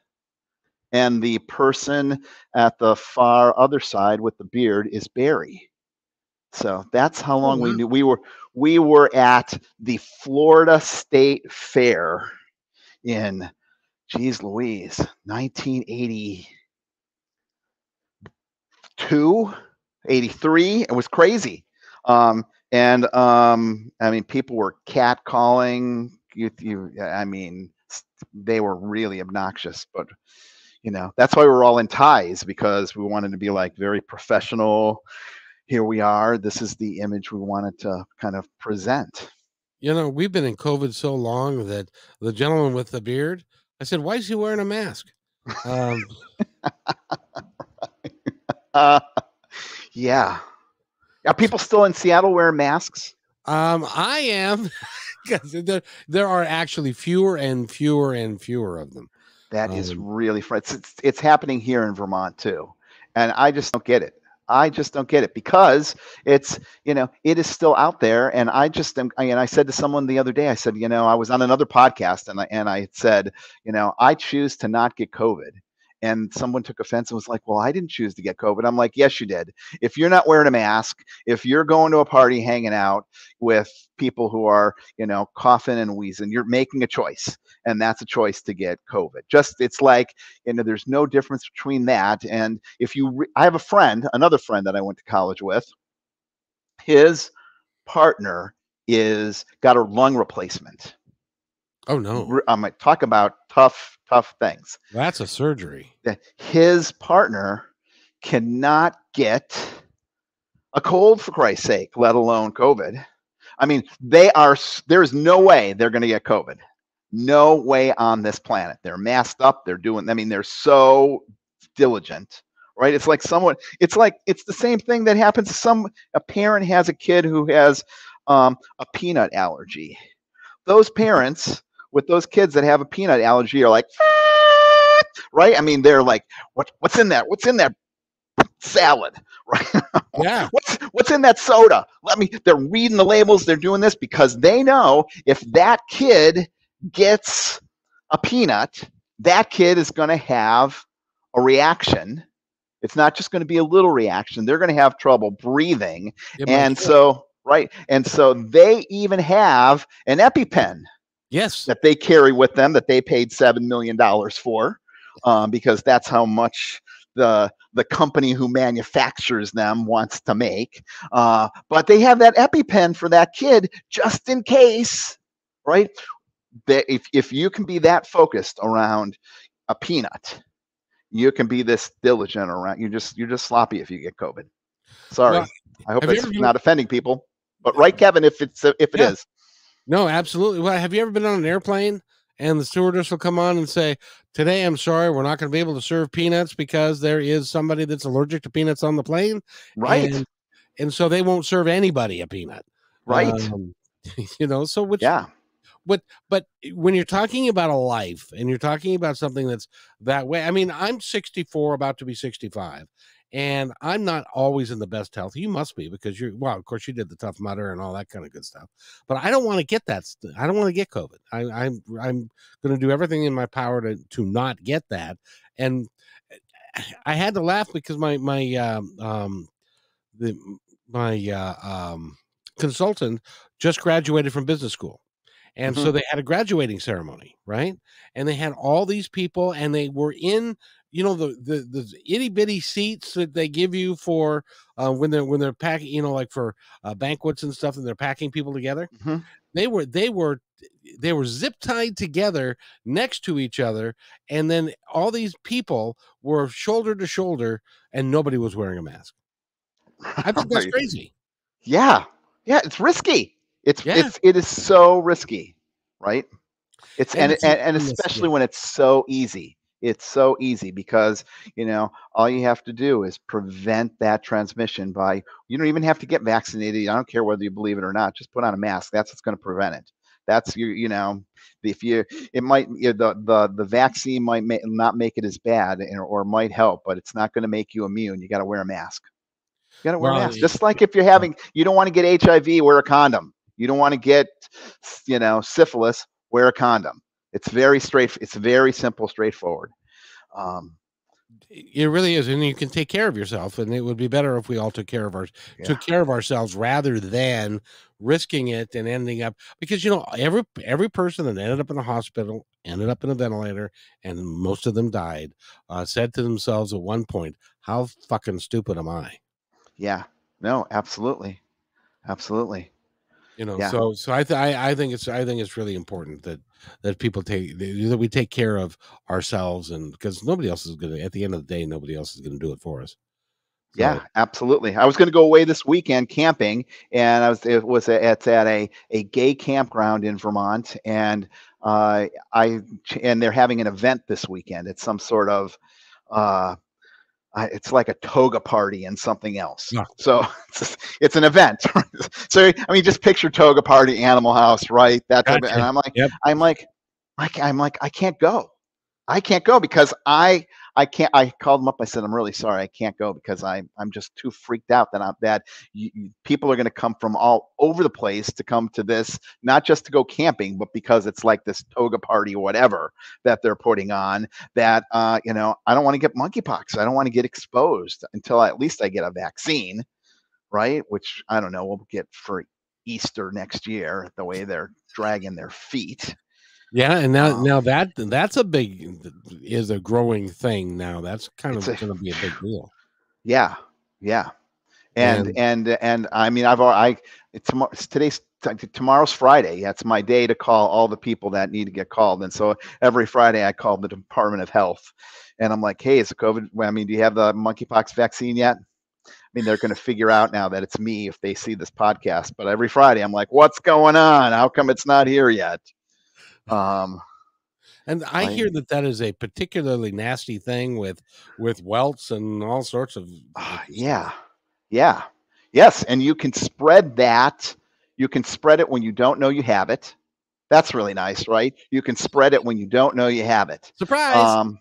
And the person at the far other side with the beard is Barry. So that's how long we knew. We were at the Florida State Fair in, geez Louise, 1982, 83. It was crazy. I mean, people were catcalling. I mean, they were really obnoxious, but that's why we're all in ties, because we wanted to be like very professional. Here we are. This is the image we wanted to kind of present. We've been in COVID so long that the gentleman with the beard, I said, why is he wearing a mask? Yeah. Are people still in Seattle wearing masks? I am, because there are actually fewer and fewer and fewer of them. That is really it's happening here in Vermont too, and I just don't get it. I just don't get it because it's, it is still out there. And I just am, and I said to someone the other day, I said, I was on another podcast and I said, I choose to not get COVID. And someone took offense and was like, well, I didn't choose to get COVID. I'm like, yes, you did. If you're not wearing a mask, if you're going to a party hanging out with people who are, coughing and wheezing, you're making a choice. And that's a choice to get COVID. It's like, there's no difference between that. And if I have another friend that I went to college with, his partner got a lung replacement. Oh no. I'm like, talk about tough things. That's a surgery. His partner cannot get a cold, for Christ's sake, let alone COVID. I mean, there's no way they're going to get COVID. No way on this planet. They're masked up. They're so diligent, right? It's like it's the same thing that happens. A parent has a kid who has a peanut allergy. Those parents with those kids that have a peanut allergy are like, right? I mean, they're like, what's in that? What's in that salad, right? Yeah. What's in that soda? They're reading the labels. They're doing this because they know if that kid gets a peanut, that kid is going to have a reaction. It's not just going to be a little reaction. They're going to have trouble breathing. Right. And so they even have an EpiPen. Yes. That they carry with them that they paid $7 million for, because that's how much the company who manufactures them wants to make. But they have that EpiPen for that kid just in case, right? If you can be that focused around a peanut, you can be this diligent around. You're just sloppy if you get COVID. Sorry. Well, I hope it's not offending people. But right, Kevin, if it is. No, absolutely. Well, have you ever been on an airplane and the stewardess will come on and say, today, I'm sorry, we're not going to be able to serve peanuts because there is somebody that's allergic to peanuts on the plane. Right. And so they won't serve anybody a peanut. Right. Yeah. But when you're talking about a life and you're talking about something that's that way, I mean, I'm 64, about to be 65. And I'm not always in the best health. You must be, because of course you did the Tough Mudder and all that kind of good stuff. But I don't want to get that. I don't want to get COVID. I'm going to do everything in my power to not get that. And I had to laugh because my consultant just graduated from business school. And so they had a graduating ceremony, right? And they had all these people, and they were in, the itty bitty seats that they give you for when they're packing, like for banquets and stuff, and they're packing people together. Mm-hmm. They were zip tied together next to each other, and then all these people were shoulder to shoulder, and nobody was wearing a mask. I think that's crazy. Yeah, it's risky. It is so risky, right? And especially when it's so easy. It's so easy because, all you have to do is prevent that transmission by, you don't even have to get vaccinated. I don't care whether you believe it or not. Just put on a mask. That's what's going to prevent it. That's the vaccine might not make it as bad or might help, but it's not going to make you immune. You got to wear a mask. You got to wear a mask. Just like if you don't want to get HIV, wear a condom. You don't want to get, syphilis, wear a condom. It's very it's very simple, straightforward. It really is, and you can take care of yourself. And it would be better if we all took care of ourselves rather than risking it and ending up, because every person that ended up in the hospital ended up in a ventilator, and most of them died. Said to themselves at one point, "How fucking stupid am I?" Yeah. No. Absolutely. Absolutely. So I think it's really important that people that we take care of ourselves, and because nobody else is going to, at the end of the day, nobody else is going to do it for us. So. Yeah, absolutely. I was going to go away this weekend camping, and it's at a gay campground in Vermont, and they're having an event this weekend. It's some sort of it's like a toga party and something else. No. So it's an event. So just picture toga party, Animal House, right? That type of, and I'm like, I can't go. I can't go because I can't. I called them up. I said, I'm really sorry. I can't go because I'm just too freaked out that people are going to come from all over the place to come to this, not just to go camping, but because it's like this toga party or whatever that they're putting on. That I don't want to get monkeypox. I don't want to get exposed until at least I get a vaccine, right? Which I don't know. We'll get for Easter next year. The way they're dragging their feet. Yeah, and now that's is a growing thing now. That's kind of going to be a big deal. Yeah, and I mean, tomorrow's Friday. That's my day to call all the people that need to get called, and so every Friday I call the Department of Health, and I'm like, hey, is it COVID? I mean, do you have the monkeypox vaccine yet? I mean, they're going to figure out now that it's me if they see this podcast. But every Friday I'm like, what's going on? How come it's not here yet? And I hear that is a particularly nasty thing with welts and all sorts of. Yes, and you can spread that. You can spread it when you don't know you have it. That's really nice, right? You can spread it when you don't know you have it. Surprise!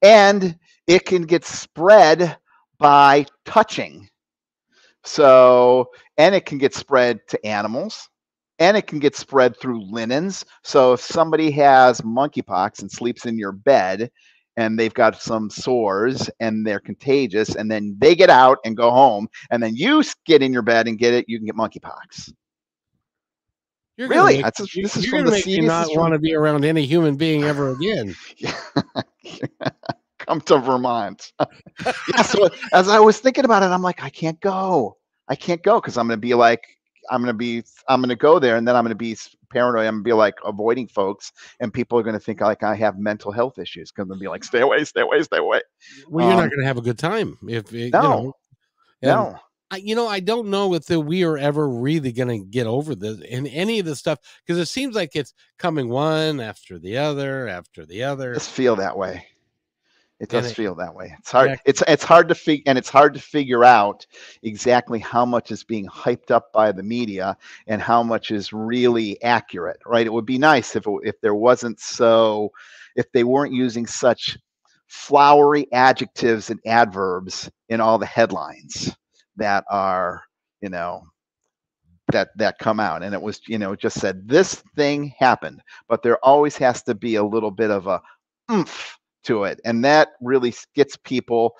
And it can get spread by touching. So, and it can get spread to animals. And it can get spread through linens. So if somebody has monkeypox and sleeps in your bed and they've got some sores and they're contagious, and then they get out and go home, and then you get in your bed and get it, you can get monkeypox. You're really? This is from the CDC. You not want to be around any human being ever again. Come to Vermont. So as I was thinking about it, I'm like, I can't go because I'm going to be like, I'm going to go there, and then I'm going to be paranoid. I'm going to be like avoiding folks, and people are going to think like I have mental health issues because they'll be like, stay away. Well, you're not going to have a good time if no. I don't know if we are ever really going to get over this in any of this stuff, because it seems like it's coming one after the other after the other. It does feel that way. It does feel that way. It's hard. Yeah. It's hard to figure, and it's hard to figure out exactly how much is being hyped up by the media and how much is really accurate. Right? It would be nice if there wasn't if they weren't using such flowery adjectives and adverbs in all the headlines that are that come out, and it was just said this thing happened, but there always has to be a little bit of a oomph to it, and that really gets people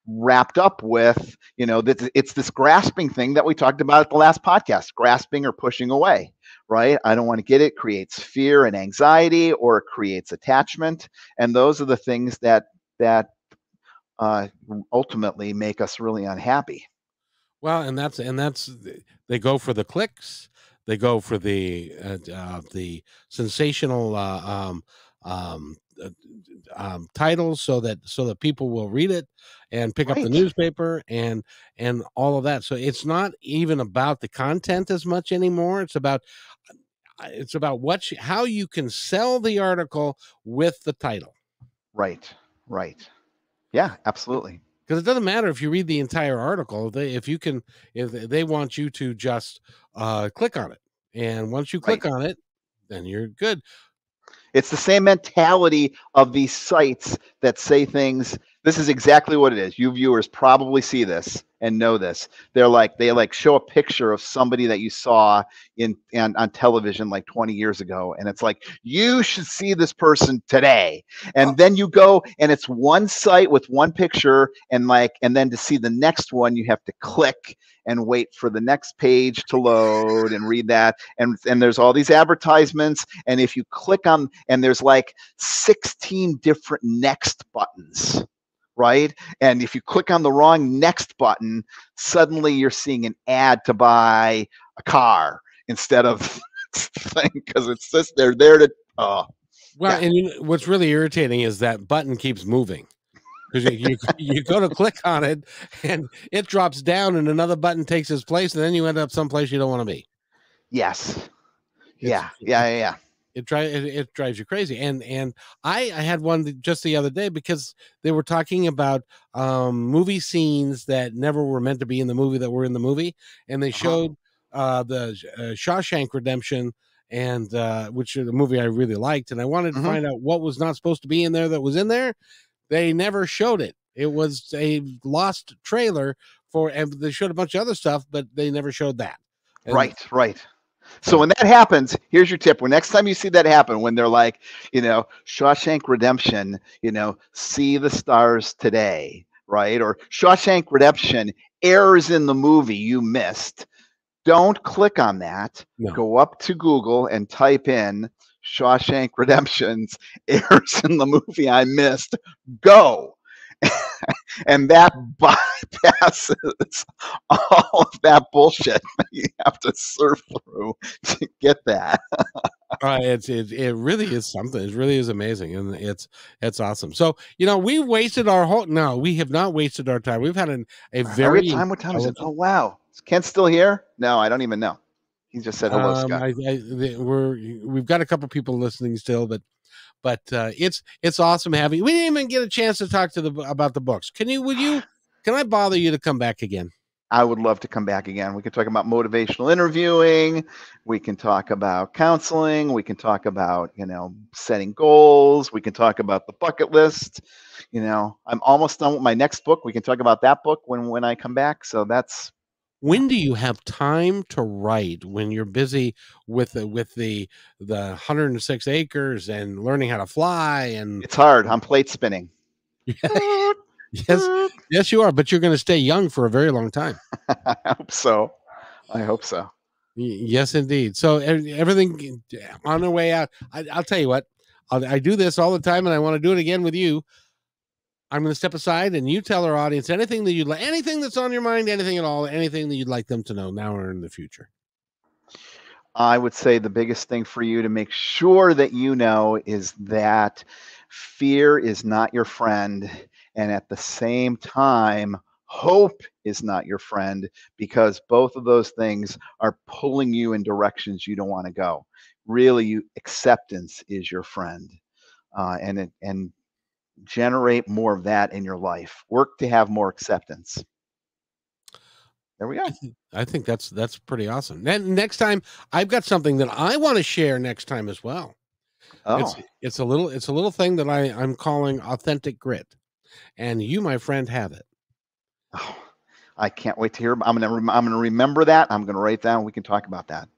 wrapped up with it's this grasping thing that we talked about at the last podcast, grasping or pushing away, right? I don't want to get it. Creates fear and anxiety, or it creates attachment, and those are the things that ultimately make us really unhappy. Well, and that's they go for the clicks, they go for the sensational titles so that people will read it and pick up the newspaper and all of that. So it's not even about the content as much anymore. It's about how you can sell the article with the title. Right. Yeah, absolutely. Because it doesn't matter if you read the entire article. If they want you to just click on it, and once you click on it, then you're good. It's the same mentality of these sites that say things. This is exactly what it is. You viewers probably see this and know this. They show a picture of somebody that you saw on television like 20 years ago, and it's like, you should see this person today. And then you go, and it's one site with one picture, and then to see the next one, you have to click and wait for the next page to load and read that. And there's all these advertisements, and if you click on, and there's like 16 different next buttons. Right? And if you click on the wrong next button, suddenly you're seeing an ad to buy a car instead of thing, because it's just they're there to and what's really irritating is that button keeps moving, because you go to click on it and it drops down and another button takes its place, and then you end up someplace you don't want to be. Yes. Yeah. It drives you crazy. And I had one just the other day, because they were talking about movie scenes that never were meant to be in the movie that were in the movie. And they showed the Shawshank Redemption and which is a movie I really liked, and I wanted to find out what was not supposed to be in there that was in there. They never showed it. It was a lost trailer and they showed a bunch of other stuff, but they never showed that. And right. So when that happens, here's your tip. When next time you see that happen, when they're like, Shawshank Redemption, see the stars today, right? Or Shawshank Redemption airs in the movie you missed. Don't click on that. No. Go up to Google and type in Shawshank Redemption's airs in the movie I missed. Go. And that bypasses all of that bullshit that you have to surf through to get that. It really is something. It really is amazing, and it's awesome. So we wasted our whole. No, we have not wasted our time. We've had a very time. What time is it? Oh wow, is Kent still here? No, I don't even know. He just said hello, Scott. We've got a couple people listening still, but it's awesome having. We didn't even get a chance to talk about the books. Can I bother you to come back again? I would love to come back again. We can talk about motivational interviewing. We can talk about counseling. We can talk about, setting goals. We can talk about the bucket list. I'm almost done with my next book. We can talk about that book when I come back. So that's. When do you have time to write when you're busy with the 106 acres and learning how to fly? And it's hard. I'm plate spinning. Yes, you are. But you're going to stay young for a very long time. I hope so. Yes, indeed. So everything on the way out. I'll tell you what. I do this all the time, and I want to do it again with you. I'm going to step aside and you tell our audience anything that you'd like, anything that's on your mind, anything at all, anything that you'd like them to know now or in the future. I would say the biggest thing for you to make sure that you know is that fear is not your friend. And at the same time, hope is not your friend, because both of those things are pulling you in directions you don't want to go. Really, acceptance is your friend. And generate more of that in your life. Work to have more acceptance. There we go. I think that's pretty awesome. Then next time, I've got something that I want to share next time as well. Oh, it's a little thing that I'm calling authentic grit, and you, my friend, have it. Oh, I can't wait to hear. I'm gonna remember that. I'm gonna write down. We can talk about that.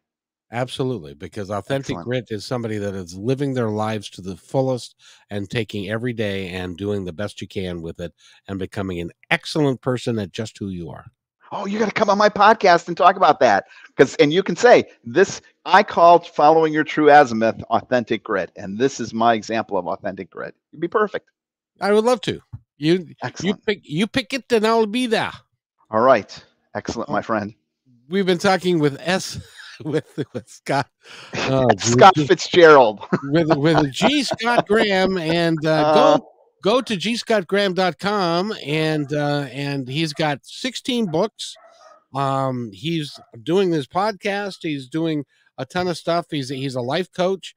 Absolutely, because authentic grit is somebody that is living their lives to the fullest and taking every day and doing the best you can with it and becoming an excellent person at just who you are. Oh, you got to come on my podcast and talk about that. And you can say this, I called Following Your True Azimuth authentic grit. And this is my example of authentic grit. You'd be perfect. I would love to. You pick it and I'll be there. All right. Excellent, my friend. We've been talking with Scott. Scott Fitzgerald. with G. Scott Graham, and go to gscottgraham.com, and he's got 16 books. He's doing this podcast. He's doing a ton of stuff. He's a life coach.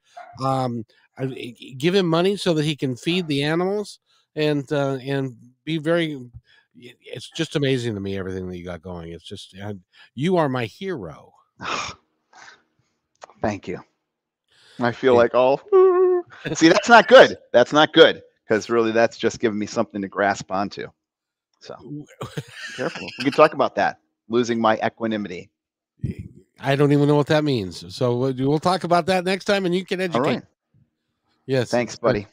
Give him money so that he can feed the animals and be very. It's just amazing to me, everything that you got going. It's just you are my hero. Thank you. I feel like see, that's not good. That's not good, because really that's just giving me something to grasp onto. So careful. We can talk about that. Losing my equanimity. I don't even know what that means. So we'll talk about that next time, and you can educate. All right. Yes. Thanks, buddy.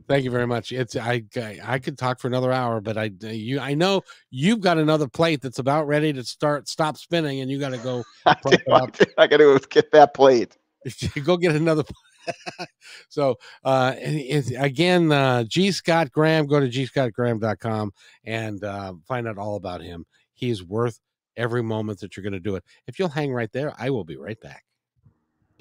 Thank you very much. I could talk for another hour, but I know you've got another plate that's about ready to stop spinning, and you got to go. I got to get that plate. Go get another. So again, G. Scott Graham. Go to gscottgraham.com and find out all about him. He's worth every moment that you're going to do it. If you'll hang right there, I will be right back.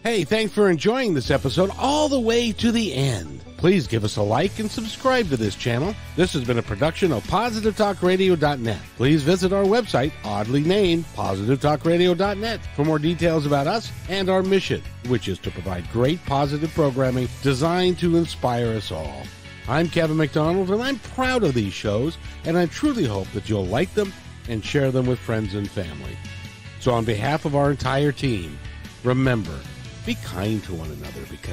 Hey, thanks for enjoying this episode all the way to the end. Please give us a like and subscribe to this channel. This has been a production of PositiveTalkRadio.net. Please visit our website, oddly named PositiveTalkRadio.net, for more details about us and our mission, which is to provide great positive programming designed to inspire us all. I'm Kevin McDonald, and I'm proud of these shows, and I truly hope that you'll like them and share them with friends and family. So on behalf of our entire team, remember, be kind to one another, because